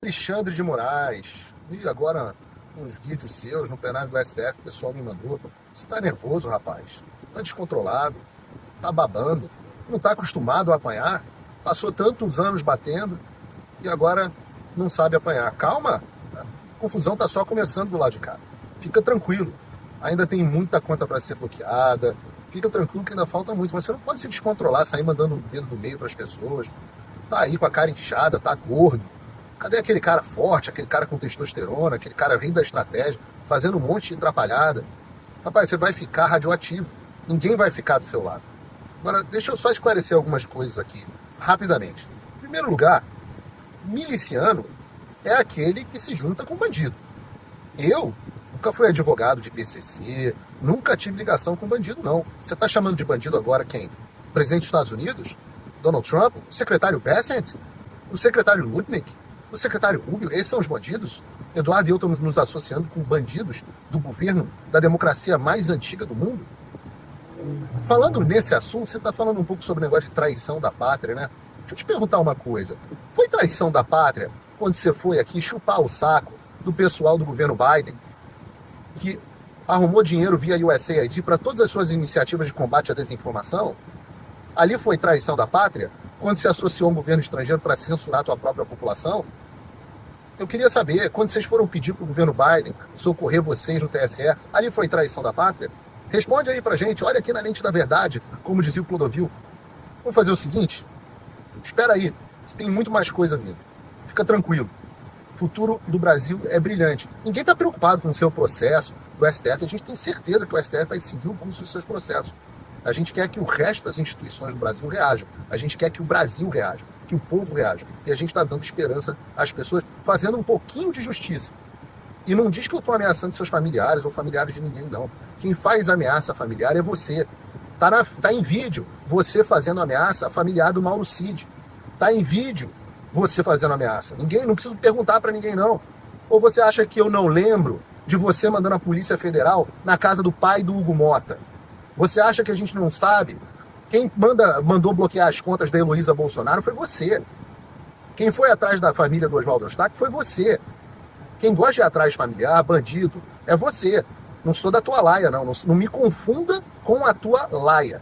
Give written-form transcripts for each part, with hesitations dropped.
Alexandre de Moraes. E agora uns vídeos seus no plenário do STF, o pessoal me mandou. Você tá nervoso, rapaz? Tá descontrolado? Tá babando? Não tá acostumado a apanhar? Passou tantos anos batendo e agora não sabe apanhar. Calma, a confusão tá só começando do lado de cá. Fica tranquilo. Ainda tem muita conta para ser bloqueada. Fica tranquilo que ainda falta muito, mas você não pode se descontrolar, sair mandando o dedo do meio para as pessoas. Tá aí com a cara inchada, tá gordo. Cadê aquele cara forte, aquele cara com testosterona, aquele cara rindo da estratégia, fazendo um monte de atrapalhada? Rapaz, você vai ficar radioativo. Ninguém vai ficar do seu lado. Agora, deixa eu só esclarecer algumas coisas aqui, rapidamente. Em primeiro lugar, miliciano é aquele que se junta com bandido. Eu nunca fui advogado de PCC, nunca tive ligação com bandido, não. Você está chamando de bandido agora quem? O presidente dos Estados Unidos? Donald Trump? O secretário Bessent? O secretário Lutnick? O secretário Rubio? Esses são os bandidos? Eduardo e eu estamos nos associando com bandidos do governo da democracia mais antiga do mundo? Falando nesse assunto, você está falando um pouco sobre o negócio de traição da pátria, né? Deixa eu te perguntar uma coisa. Foi traição da pátria quando você foi aqui chupar o saco do pessoal do governo Biden, que arrumou dinheiro via USAID para todas as suas iniciativas de combate à desinformação? Ali foi traição da pátria? Quando se associou a um governo estrangeiro para censurar a tua própria população? Eu queria saber, quando vocês foram pedir para o governo Biden socorrer vocês no TSE, ali foi traição da pátria? Responde aí pra gente, olha aqui na lente da verdade, como dizia o Clodovil. Vamos fazer o seguinte, espera aí, tem muito mais coisa vindo. Fica tranquilo. O futuro do Brasil é brilhante. Ninguém está preocupado com o seu processo do STF. A gente tem certeza que o STF vai seguir o curso dos seus processos. A gente quer que o resto das instituições do Brasil reajam. A gente quer que o Brasil reaja, que o povo reaja. E a gente está dando esperança às pessoas, fazendo um pouquinho de justiça. E não diz que eu estou ameaçando seus familiares ou familiares de ninguém, não. Quem faz ameaça familiar é você. Tá em vídeo você fazendo ameaça familiar do Mauro Cid. Tá em vídeo você fazendo ameaça. Ninguém, não preciso perguntar para ninguém, não. Ou você acha que eu não lembro de você mandando a Polícia Federal na casa do pai do Hugo Mota? Você acha que a gente não sabe? Quem mandou bloquear as contas da Heloísa Bolsonaro foi você. Quem foi atrás da família do Oswaldo Eustáquio foi você. Quem gosta de ir atrás familiar, bandido, é você. Não sou da tua laia, não. Não me confunda com a tua laia.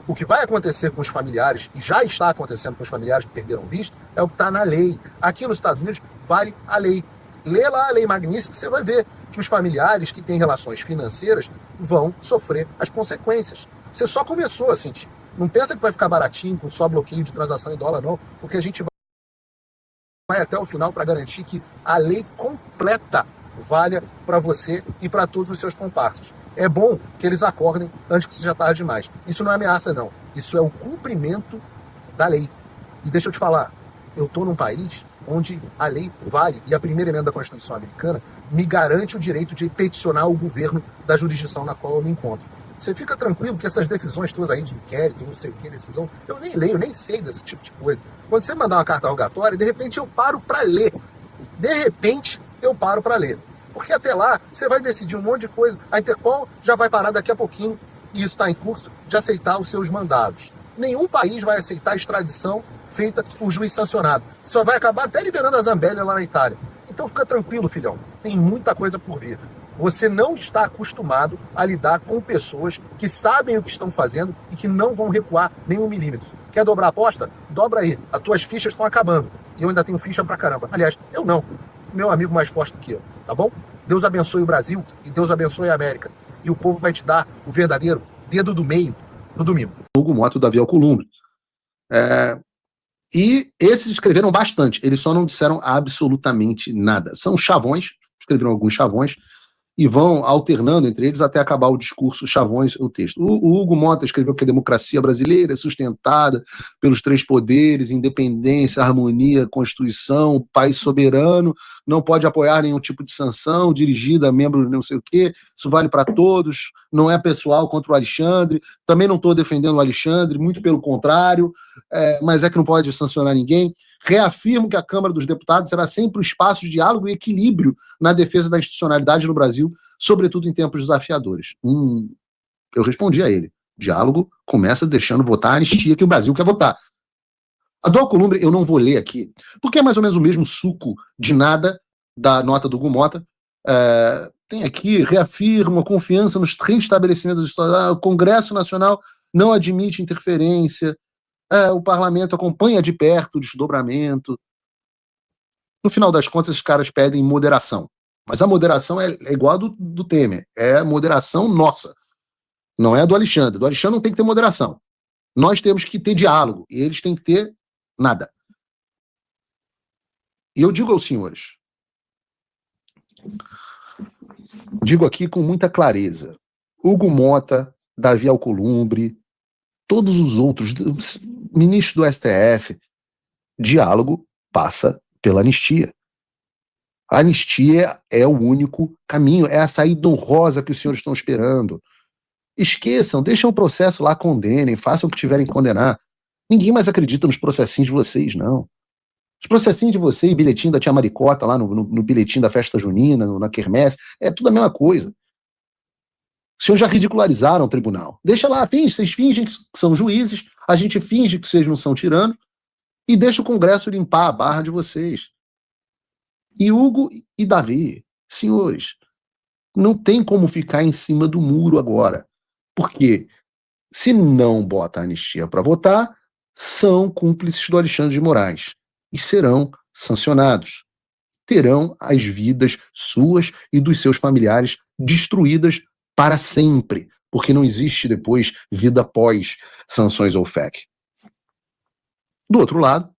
O que vai acontecer com os familiares, e já está acontecendo com os familiares que perderam visto, é o que está na lei. Aqui nos Estados Unidos, vale a lei. Lê lá a lei magnífica, você vai ver que os familiares que têm relações financeiras vão sofrer as consequências. Você só começou a sentir. Não pensa que vai ficar baratinho com só bloqueio de transação em dólar, não, porque a gente vai até o final para garantir que a lei completa valha para você e para todos os seus comparsas. É bom que eles acordem antes que seja tarde demais. Isso não é ameaça, não. Isso é o cumprimento da lei. E deixa eu te falar, eu estou num país onde a lei vale, e a primeira emenda da Constituição americana me garante o direito de peticionar o governo da jurisdição na qual eu me encontro. Você fica tranquilo que essas decisões todas aí de inquérito, não sei o que, decisão, eu nem leio, nem sei desse tipo de coisa. Quando você mandar uma carta rogatória, de repente eu paro para ler. De repente eu paro para ler. Porque até lá você vai decidir um monte de coisa. A Interpol já vai parar daqui a pouquinho, e isso está em curso, de aceitar os seus mandados. Nenhum país vai aceitar a extradição feita por juiz sancionado. Só vai acabar até liberando a Zambélia lá na Itália. Então fica tranquilo, filhão. Tem muita coisa por vir. Você não está acostumado a lidar com pessoas que sabem o que estão fazendo e que não vão recuar nem um milímetro. Quer dobrar a aposta? Dobra aí. As tuas fichas estão acabando. E eu ainda tenho ficha pra caramba. Aliás, eu não. Meu amigo mais forte do que eu. Tá bom? Deus abençoe o Brasil e Deus abençoe a América. E o povo vai te dar o verdadeiro dedo do meio no domingo. Hugo Mota e Davi Alcolumbre. E esses escreveram bastante. Eles só não disseram absolutamente nada. São chavões, escreveram alguns chavões, e vão alternando entre eles até acabar o discurso chavões, o texto. O Hugo Mota escreveu que a democracia brasileira é sustentada pelos três poderes, independência, harmonia, constituição, país soberano, não pode apoiar nenhum tipo de sanção dirigida a membro de não sei o quê, isso vale para todos, não é pessoal contra o Alexandre, também não estou defendendo o Alexandre, muito pelo contrário, mas é que não pode sancionar ninguém. Reafirmo que a Câmara dos Deputados será sempre um espaço de diálogo e equilíbrio na defesa da institucionalidade no Brasil, sobretudo em tempos desafiadores. Eu respondi a ele. Diálogo começa deixando votar a anistia que o Brasil quer votar. A do Alcolumbre eu não vou ler aqui, porque é mais ou menos o mesmo suco de nada da nota do Gumota. Tem aqui, reafirma a confiança nos três estabelecimentos estaduais. O Congresso Nacional não admite interferência, o parlamento acompanha de perto o desdobramento. No final das contas, os caras pedem moderação. Mas a moderação é igual a do Temer. É moderação nossa. Não é a do Alexandre. Do Alexandre não tem que ter moderação. Nós temos que ter diálogo. E eles têm que ter nada. E eu digo aos senhores, digo aqui com muita clareza, Hugo Mota, Davi Alcolumbre, todos os outros, ministros do STF, diálogo passa pela anistia. A anistia é o único caminho, é a saída honrosa que os senhores estão esperando. Esqueçam, deixem o processo lá, condenem, façam o que tiverem que condenar. Ninguém mais acredita nos processinhos de vocês, não. Os processinhos de vocês, bilhetinho da tia Maricota, lá no bilhetinho da festa junina, na quermesse, é tudo a mesma coisa. Os senhores já ridicularizaram o tribunal. Deixa lá, vocês fingem que são juízes, a gente finge que vocês não são tiranos, e deixa o Congresso limpar a barra de vocês. E Hugo e Davi, senhores, não tem como ficar em cima do muro agora. Porque se não bota a anistia para votar, são cúmplices do Alexandre de Moraes. E serão sancionados. Terão as vidas suas e dos seus familiares destruídas para sempre. Porque não existe depois vida após sanções ou FEC. Do outro lado,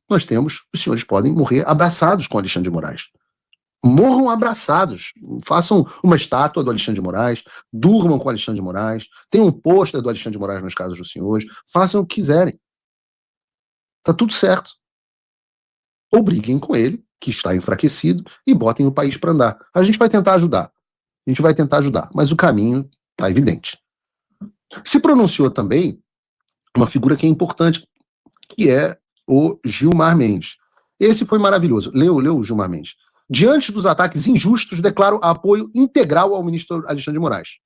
nós temos, os senhores podem morrer abraçados com Alexandre de Moraes. Morram abraçados, façam uma estátua do Alexandre de Moraes, durmam com Alexandre de Moraes, tenham um pôster do Alexandre de Moraes nas casas dos senhores, façam o que quiserem. Tá tudo certo. Ou briguem com ele, que está enfraquecido, e botem o país para andar. A gente vai tentar ajudar. Mas o caminho está evidente. Se pronunciou também uma figura que é importante, que é o Gilmar Mendes. Esse foi maravilhoso. Leu o Gilmar Mendes. Diante dos ataques injustos, declaro apoio integral ao ministro Alexandre de Moraes.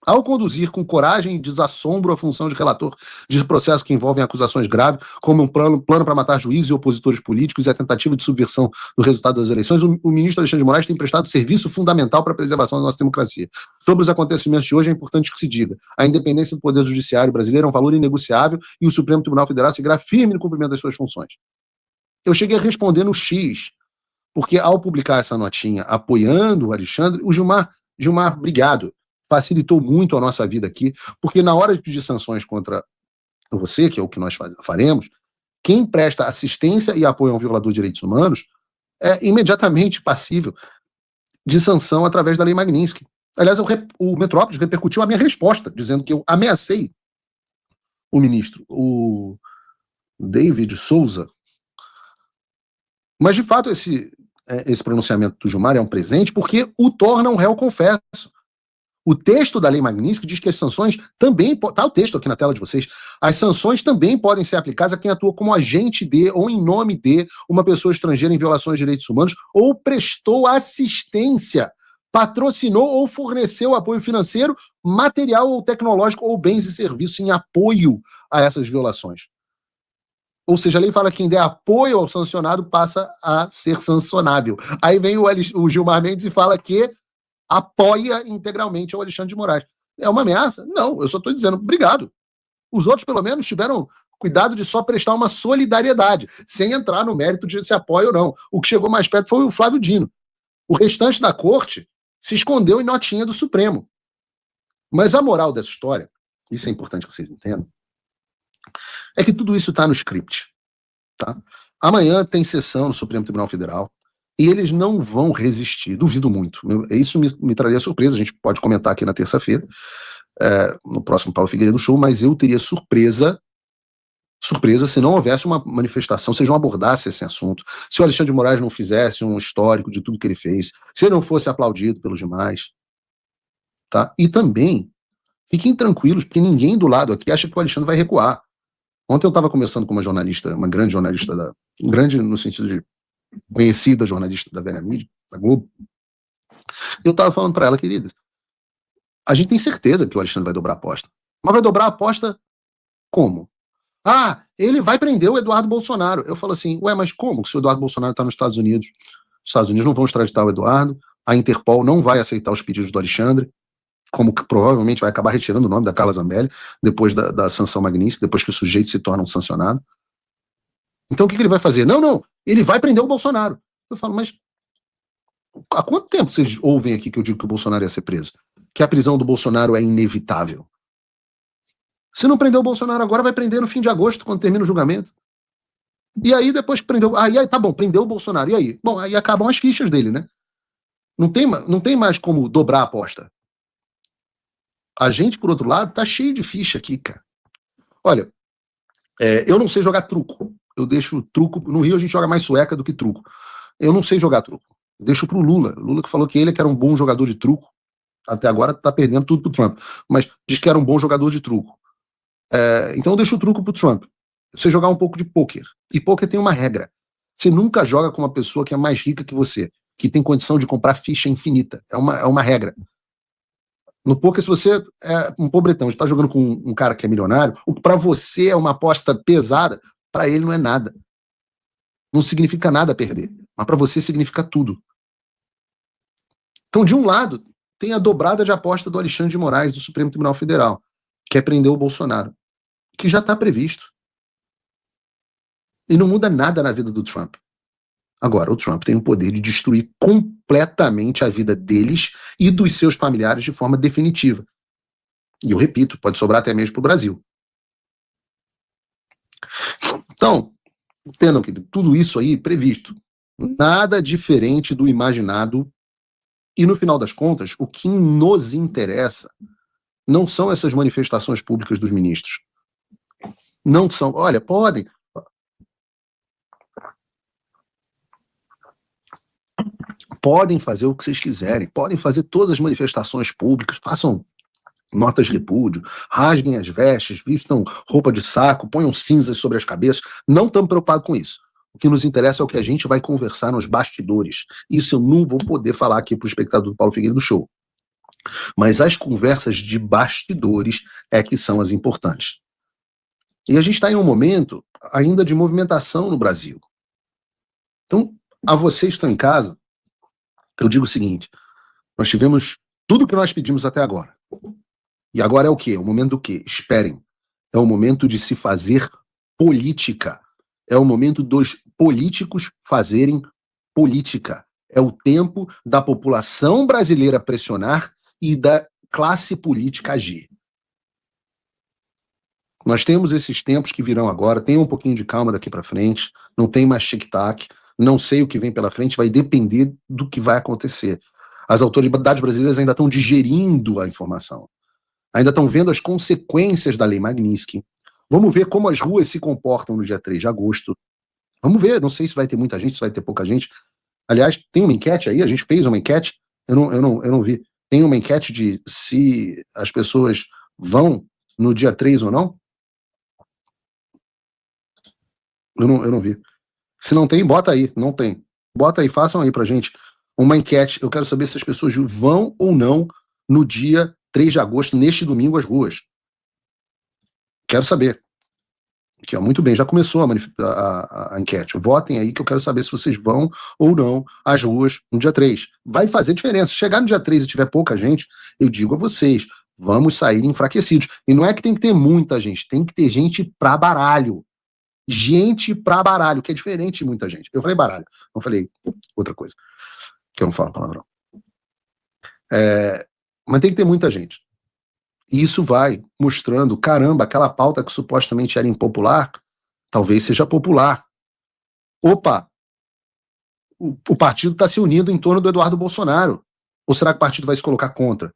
Ao conduzir com coragem e desassombro a função de relator de processos que envolvem acusações graves, como um plano para matar juízes e opositores políticos e a tentativa de subversão do resultado das eleições, o ministro Alexandre de Moraes tem prestado serviço fundamental para a preservação da nossa democracia. Sobre os acontecimentos de hoje, é importante que se diga: a independência do Poder Judiciário brasileiro é um valor inegociável e o Supremo Tribunal Federal seguirá firme no cumprimento das suas funções. Eu cheguei a responder no X, porque ao publicar essa notinha apoiando o Alexandre, o Gilmar, obrigado, facilitou muito a nossa vida aqui, porque na hora de pedir sanções contra você, que é o que nós faremos, quem presta assistência e apoio a um violador de direitos humanos é imediatamente passível de sanção através da Lei Magnitsky. Aliás, o Metrópolis repercutiu a minha resposta, dizendo que eu ameacei o ministro, o David Souza. Mas, de fato, esse pronunciamento do Gilmar é um presente porque o torna um réu confesso. O texto da Lei Magnitsky diz que as sanções também... Está o texto aqui na tela de vocês. As sanções também podem ser aplicadas a quem atua como agente de ou em nome de uma pessoa estrangeira em violações de direitos humanos ou prestou assistência, patrocinou ou forneceu apoio financeiro, material ou tecnológico ou bens e serviços em apoio a essas violações. Ou seja, a lei fala que quem der apoio ao sancionado passa a ser sancionável. Aí vem o Gilmar Mendes e fala que apoia integralmente o Alexandre de Moraes. É uma ameaça? Não, eu só estou dizendo, obrigado. Os outros, pelo menos, tiveram cuidado de só prestar uma solidariedade, sem entrar no mérito de se apoia ou não. O que chegou mais perto foi o Flávio Dino. O restante da corte se escondeu em notinha do Supremo. Mas a moral dessa história, isso é importante que vocês entendam, é que tudo isso está no script. Tá? Amanhã tem sessão no Supremo Tribunal Federal, e eles não vão resistir, duvido muito. Isso me traria surpresa, a gente pode comentar aqui na terça-feira, no próximo Paulo Figueiredo Show, mas eu teria surpresa se não houvesse uma manifestação, se não abordasse esse assunto, se o Alexandre de Moraes não fizesse um histórico de tudo que ele fez, se ele não fosse aplaudido pelos demais. Tá? E também, fiquem tranquilos, porque ninguém do lado aqui acha que o Alexandre vai recuar. Ontem eu estava conversando com uma jornalista, uma grande jornalista, grande no sentido de conhecida jornalista da velha mídia, da Globo. Eu estava falando para ela, querida, a gente tem certeza que o Alexandre vai dobrar a aposta. Mas vai dobrar a aposta como? Ah, ele vai prender o Eduardo Bolsonaro. Eu falo assim, ué, mas como? Se o Eduardo Bolsonaro está nos Estados Unidos, os Estados Unidos não vão extraditar o Eduardo, a Interpol não vai aceitar os pedidos do Alexandre, como que provavelmente vai acabar retirando o nome da Carla Zambelli depois da sanção Magnitsky, depois que o sujeito se torna um sancionado. Então o que ele vai fazer? Não, ele vai prender o Bolsonaro. Eu falo, mas há quanto tempo vocês ouvem aqui que eu digo que o Bolsonaro ia ser preso? Que a prisão do Bolsonaro é inevitável. Se não prender o Bolsonaro agora, vai prender no fim de agosto, quando termina o julgamento. E aí, depois que prendeu. Aí tá bom, prendeu o Bolsonaro. E aí? Bom, aí acabam as fichas dele, né? Não tem mais como dobrar a aposta. A gente, por outro lado, tá cheio de ficha aqui, cara. Olha, eu não sei jogar truco. Eu deixo truco. No Rio a gente joga mais sueca do que truco. Eu não sei jogar truco. Eu deixo pro Lula. Lula que falou que ele que era um bom jogador de truco. Até agora tá perdendo tudo pro Trump. Mas diz que era um bom jogador de truco. Então eu deixo o truco pro Trump. Você jogar um pouco de pôquer. E pôquer tem uma regra. Você nunca joga com uma pessoa que é mais rica que você, que tem condição de comprar ficha infinita. É uma regra. No poker, se você é um pobretão, está jogando com um cara que é milionário, o que para você é uma aposta pesada, para ele não é nada. Não significa nada perder, mas para você significa tudo. Então, de um lado, tem a dobrada de aposta do Alexandre de Moraes, do Supremo Tribunal Federal, que é prender o Bolsonaro, que já está previsto. E não muda nada na vida do Trump. Agora, o Trump tem o poder de destruir completamente a vida deles e dos seus familiares de forma definitiva. E eu repito, pode sobrar até mesmo para o Brasil. Então, entendam que tudo isso aí previsto. Nada diferente do imaginado. E no final das contas, o que nos interessa não são essas manifestações públicas dos ministros. Não são. Olha, podem fazer o que vocês quiserem, podem fazer todas as manifestações públicas, façam notas de repúdio, rasguem as vestes, vistam roupa de saco, ponham cinzas sobre as cabeças. Não estamos preocupados com isso. O que nos interessa é o que a gente vai conversar nos bastidores. Isso eu não vou poder falar aqui para o espectador do Paulo Figueiredo do Show. Mas as conversas de bastidores é que são as importantes. E a gente está em um momento ainda de movimentação no Brasil. Então, a vocês que estão em casa, eu digo o seguinte: nós tivemos tudo o que nós pedimos até agora. E agora é o quê? É o momento do quê? Esperem. É o momento de se fazer política. É o momento dos políticos fazerem política. É o tempo da população brasileira pressionar e da classe política agir. Nós temos esses tempos que virão agora, tenham um pouquinho de calma daqui para frente, não tem mais tic-tac, não sei o que vem pela frente, vai depender do que vai acontecer. As autoridades brasileiras ainda estão digerindo a informação, ainda estão vendo as consequências da Lei Magnitsky. Vamos ver como as ruas se comportam no dia 3 de agosto. Vamos ver, não sei se vai ter muita gente, se vai ter pouca gente. Aliás, tem uma enquete aí, a gente fez uma enquete, eu não vi. Tem uma enquete de se as pessoas vão no dia 3 ou não? Eu não vi. Se não tem, bota aí. Não tem. Bota aí, façam aí pra gente uma enquete. Eu quero saber se as pessoas vão ou não no dia 3 de agosto, neste domingo, às ruas. Quero saber. Aqui, ó, muito bem, já começou a enquete. Votem aí que eu quero saber se vocês vão ou não às ruas no dia 3. Vai fazer diferença. Se chegar no dia 3 e tiver pouca gente, eu digo a vocês, vamos sair enfraquecidos. E não é que tem que ter muita gente, tem que ter gente pra baralho. Gente pra baralho, que é diferente de muita gente. Eu falei baralho, não falei outra coisa, que eu não falo palavrão. Mas tem que ter muita gente. E isso vai mostrando, caramba, aquela pauta que supostamente era impopular, talvez seja popular. Opa, o partido está se unindo em torno do Eduardo Bolsonaro. Ou será que o partido vai se colocar contra?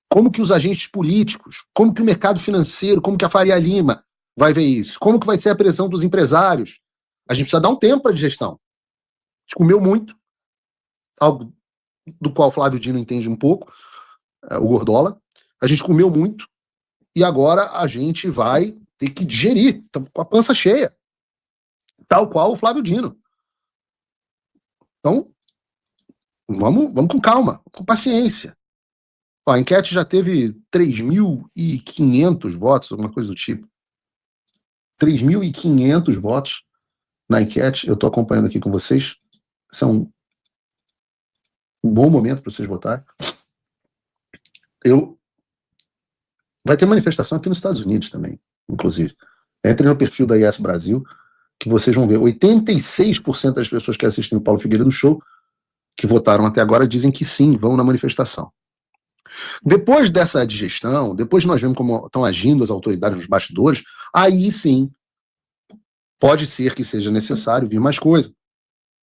Como que os agentes políticos, como que o mercado financeiro, como que a Faria Lima vai ver isso? Como que vai ser a pressão dos empresários? A gente precisa dar um tempo para a digestão. A gente comeu muito, algo do qual o Flávio Dino entende um pouco, o Gordola. A gente comeu muito e agora a gente vai ter que digerir. Estamos com a pança cheia. Tal qual o Flávio Dino. Então, vamos com calma, com paciência. Ó, a enquete já teve 3.500 votos, alguma coisa do tipo. 3.500 votos na enquete. Eu estou acompanhando aqui com vocês. Esse é um bom momento para vocês votarem. Vai ter manifestação aqui nos Estados Unidos também, inclusive. Entre no perfil da IS Brasil, que vocês vão ver. 86% das pessoas que assistem o Paulo Figueiredo Show, que votaram até agora, dizem que sim, vão na manifestação. Depois dessa digestão, depois de nós vemos como estão agindo as autoridades nos bastidores, aí sim, pode ser que seja necessário vir mais coisa.